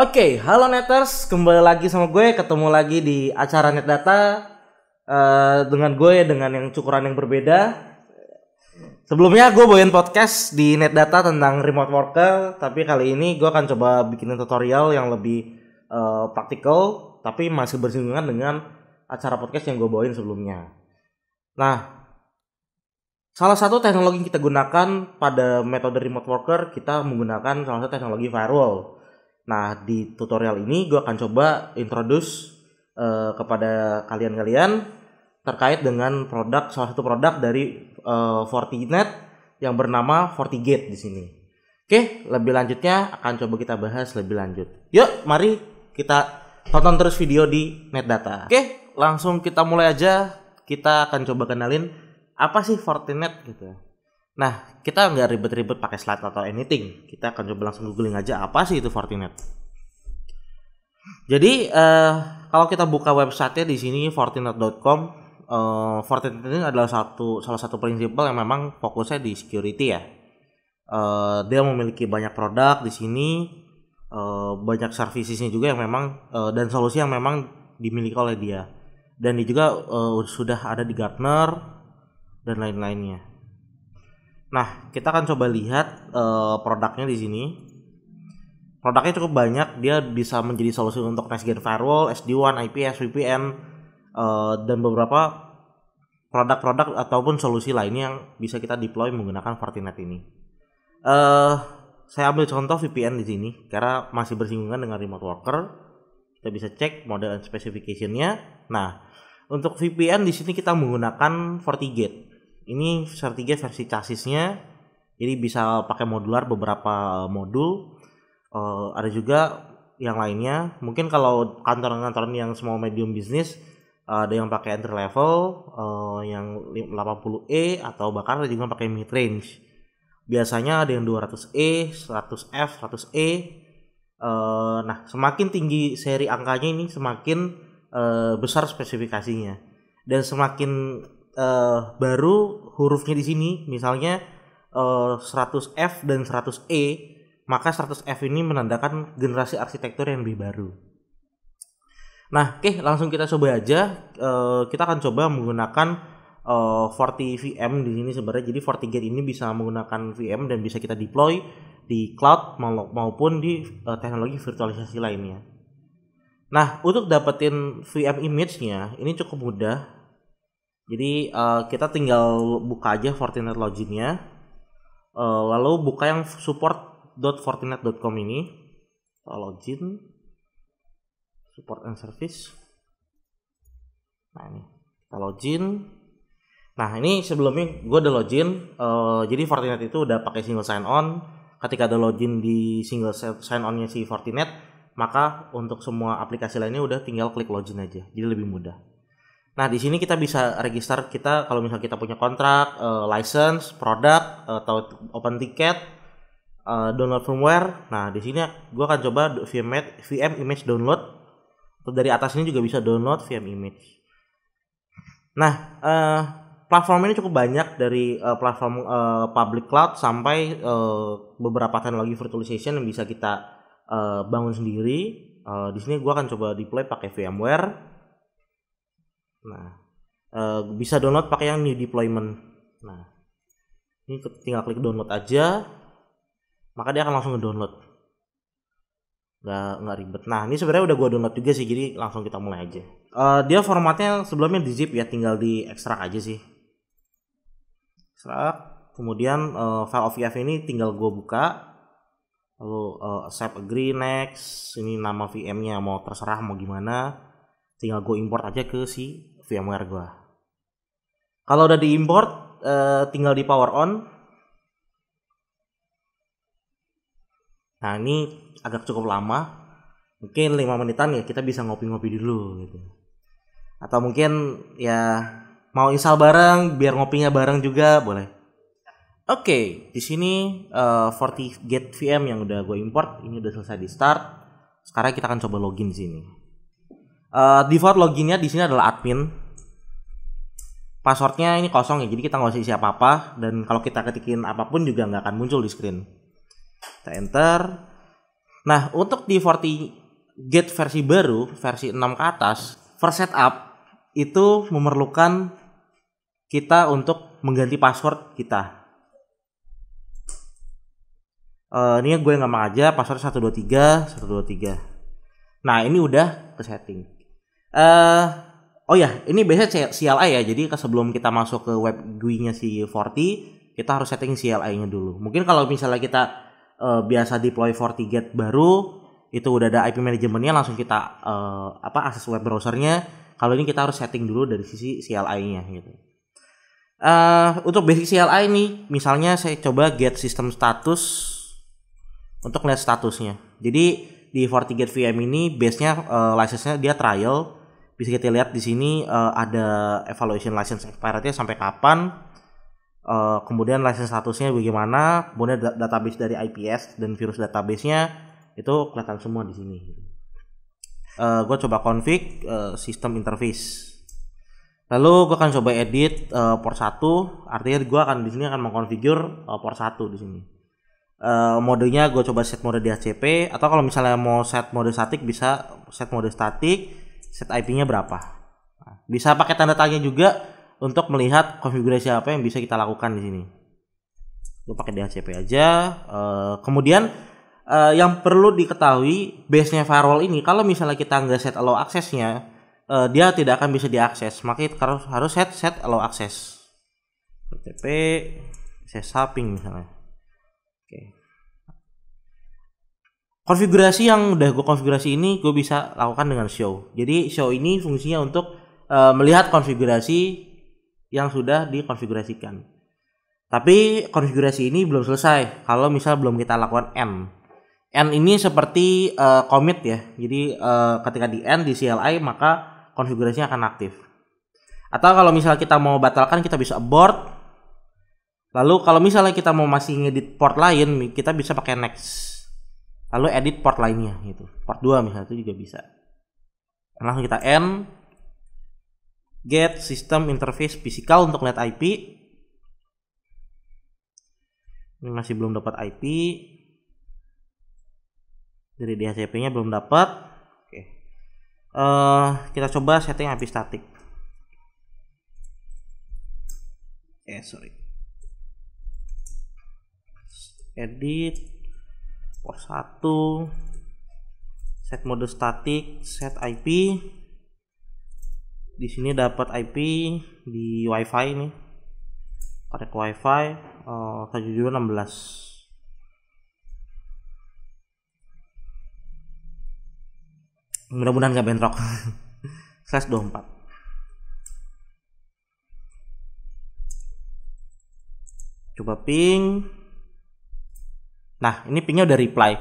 Oke, halo Neters, kembali lagi sama gue, ketemu lagi di acara Net Data dengan gue dengan yang cukuran yang berbeda. Sebelumnya gue bawain podcast di Net Data tentang remote worker, tapi kali ini gue akan coba bikinin tutorial yang lebih praktikal, tapi masih bersinggungan dengan acara podcast yang gue bawain sebelumnya. Nah, salah satu teknologi yang kita gunakan pada metode remote worker, kita menggunakan salah satu teknologi firewall. Nah, di tutorial ini gue akan coba introduce kepada kalian-kalian terkait dengan salah satu produk dari Fortinet yang bernama FortiGate di sini. Oke, lebih lanjutnya akan coba kita bahas lebih lanjut. Yuk, mari kita tonton terus video di Net Data. Oke, langsung kita mulai aja. Kita akan coba kenalin apa sih Fortinet gitu. Nah, kita nggak ribet-ribet pakai slide atau anything. Kita akan coba langsung googling aja apa sih itu Fortinet. Jadi kalau kita buka websitenya di sini fortinet.com, Fortinet ini adalah salah satu prinsipal yang memang fokusnya di security ya. Dia memiliki banyak produk di sini, banyak servicesnya juga yang memang dan solusi yang memang dimiliki oleh dia. Dan dia juga sudah ada di Gartner dan lain-lainnya. Nah, kita akan coba lihat produknya di sini. Produknya cukup banyak, dia bisa menjadi solusi untuk next gen firewall, SD-WAN, IPS, VPN, dan beberapa produk-produk ataupun solusi lainnya yang bisa kita deploy menggunakan Fortinet ini. Saya ambil contoh VPN di sini karena masih bersinggungan dengan remote worker. Kita bisa cek model and specification-nya. Nah, untuk VPN di sini kita menggunakan FortiGate. Ini FortiGate versi chassisnya, jadi bisa pakai modular beberapa modul. Ada juga yang lainnya. Mungkin kalau kantor-kantor yang small medium business ada yang pakai entry level, yang 80E atau bahkan ada juga pakai mid range. Biasanya ada yang 200E, 100F, 100E. Nah, semakin tinggi seri angkanya ini semakin besar spesifikasinya. Dan semakin baru hurufnya di sini, misalnya 100F dan 100E, maka 100F ini menandakan generasi arsitektur yang lebih baru. Nah, oke, langsung kita coba aja. Kita akan coba menggunakan FortiVM di sini sebenarnya. Jadi FortiGate ini bisa menggunakan VM dan bisa kita deploy di cloud maupun di teknologi virtualisasi lainnya. Nah, untuk dapetin VM image-nya ini cukup mudah. Jadi kita tinggal buka aja Fortinet login-nya, lalu buka yang support.fortinet.com ini, login, support and service. Nah, ini kita login. Nah, ini sebelumnya gue udah login. Jadi Fortinet itu udah pakai single sign on. Ketika ada login di single sign on-nya si Fortinet, maka untuk semua aplikasi lainnya udah tinggal klik login aja. Jadi lebih mudah. Nah, di sini kita bisa register kita kalau misalnya kita punya kontrak, license, produk, atau open ticket, download firmware. Nah, di sini gue akan coba VM image download. Atau dari atas ini juga bisa download VM image. Nah, platform ini cukup banyak dari platform public cloud sampai beberapa teknologi virtualization yang bisa kita bangun sendiri. Di sini gue akan coba deploy pakai VMware. Nah, bisa download pakai yang new deployment. Nah, ini tinggal klik download aja, maka dia akan langsung ngedownload. Nggak ribet. Nah, ini sebenarnya udah gue download juga sih, jadi langsung kita mulai aja. Dia formatnya sebelumnya di zip ya, tinggal di ekstrak aja sih. Ekstrak, kemudian file OVF ini tinggal gue buka, lalu accept, agree, next. Ini nama VM-nya mau terserah mau gimana, tinggal gue import aja ke si VMware gue. Kalau udah diimport, tinggal di power on. Nah, ini agak cukup lama, mungkin 5 menitan ya, kita bisa ngopi-ngopi dulu gitu. Atau mungkin ya mau install bareng biar ngopinya bareng juga boleh. Oke, di sini FortiGate VM yang udah gue import ini udah selesai di start. Sekarang kita akan coba login di sini. Default loginnya di sini adalah admin. Passwordnya ini kosong ya, jadi kita nggak usah isi apa-apa. Dan kalau kita ketikin apapun juga nggak akan muncul di screen. Kita enter. Nah, untuk di FortiGate versi baru, versi 6 ke atas, first setup itu memerlukan kita untuk mengganti password kita. Ini gue nggak aja password 123. Nah, ini udah ke setting. Oh ya, ini biasanya CLI ya. Jadi sebelum kita masuk ke web GUI-nya si Forti, kita harus setting CLI-nya dulu. Mungkin kalau misalnya kita biasa deploy FortiGate baru, itu udah ada IP manajemennya, langsung kita akses web browsernya. Kalau ini kita harus setting dulu dari sisi CLI-nya gitu. Untuk basic CLI nih, misalnya saya coba get system status untuk lihat statusnya. Jadi di FortiGate VM ini base-nya license-nya dia trial. Bisa kita lihat di sini ada evaluation license expiry-nya sampai kapan. Kemudian license statusnya bagaimana, kemudian database dari IPS dan virus database-nya itu kelihatan semua di sini. Gue coba config system interface. Lalu gue akan coba edit port 1, artinya gue akan di sini akan mengkonfigur port 1 di sini. Modenya gue coba set mode DHCP, atau kalau misalnya mau set mode statik bisa set mode statik, set IP-nya berapa. Nah, bisa pakai tanda tanya juga untuk melihat konfigurasi apa yang bisa kita lakukan di sini. Gue pakai DHCP aja. Kemudian yang perlu diketahui, base-nya firewall ini kalau misalnya kita nggak set allow access-nya, dia tidak akan bisa diakses. Maka kita harus set allow access. HTTP shopping misalnya. Oke. Konfigurasi yang udah gue konfigurasi ini gue bisa lakukan dengan show. Jadi show ini fungsinya untuk melihat konfigurasi yang sudah dikonfigurasikan. Tapi konfigurasi ini belum selesai kalau misal belum kita lakukan end. End ini seperti commit ya. Jadi ketika di end di CLI maka konfigurasinya akan aktif. Atau kalau misalnya kita mau batalkan kita bisa abort. Lalu kalau misalnya kita mau masih ngedit port lain, kita bisa pakai next. Lalu edit port lainnya gitu. Port 2 misalnya itu juga bisa. Langsung kita end. Get system interface physical untuk lihat IP. Ini masih belum dapat IP. Dari DHCP-nya belum dapat. Oke. Kita coba setting IP static. Sorry. Edit port 1, set mode static, set IP. Di sini dapat IP di WiFi nih. Pakai WiFi 172.16. Mudah-mudahan nggak bentrok. /24. Coba ping. Nah, ini pingnya udah reply.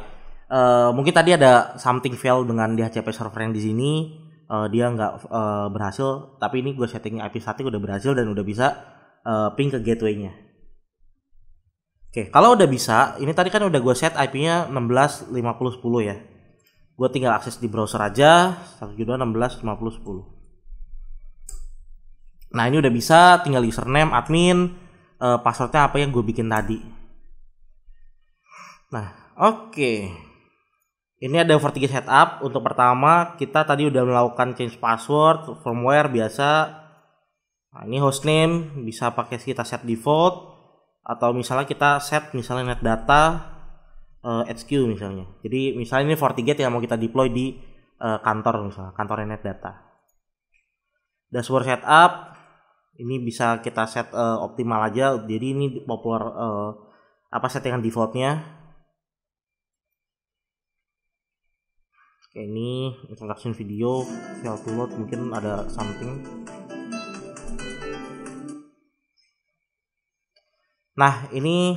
Mungkin tadi ada something fail dengan DHCP server yang di sini. Dia nggak berhasil. Tapi ini gue setting IP static udah berhasil dan udah bisa ping ke gateway-nya. Oke, kalau udah bisa, ini tadi kan udah gue set IP-nya 16.50.10 ya. Gue tinggal akses di browser aja 172.16.50.10. Nah, ini udah bisa, tinggal username, admin, passwordnya apa yang gue bikin tadi. Nah, oke. Ini ada FortiGate setup. Untuk pertama, kita tadi udah melakukan change password, firmware biasa. Nah, ini hostname bisa pakai kita set default atau misalnya kita set misalnya net data HQ misalnya. Jadi misalnya ini FortiGate yang mau kita deploy di kantor misalnya, kantor net data. Dashboard setup ini bisa kita set optimal aja. Jadi ini popular settingan defaultnya. Oke, ini introduction video, fail to load, mungkin ada something. Nah, ini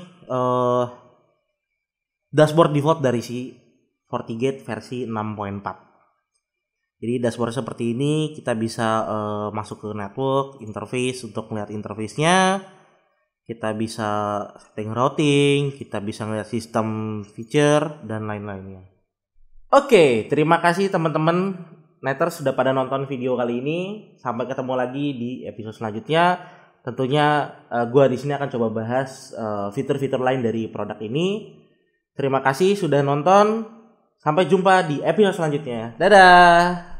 dashboard default dari si FortiGate versi 6.4. Jadi dashboard seperti ini kita bisa masuk ke network, interface untuk melihat interface-nya. Kita bisa setting routing, kita bisa melihat sistem feature dan lain-lainnya. Oke, terima kasih teman-teman Netters sudah pada nonton video kali ini. Sampai ketemu lagi di episode selanjutnya. Tentunya gue di sini akan coba bahas fitur-fitur lain dari produk ini. Terima kasih sudah nonton. Sampai jumpa di episode selanjutnya. Dadah.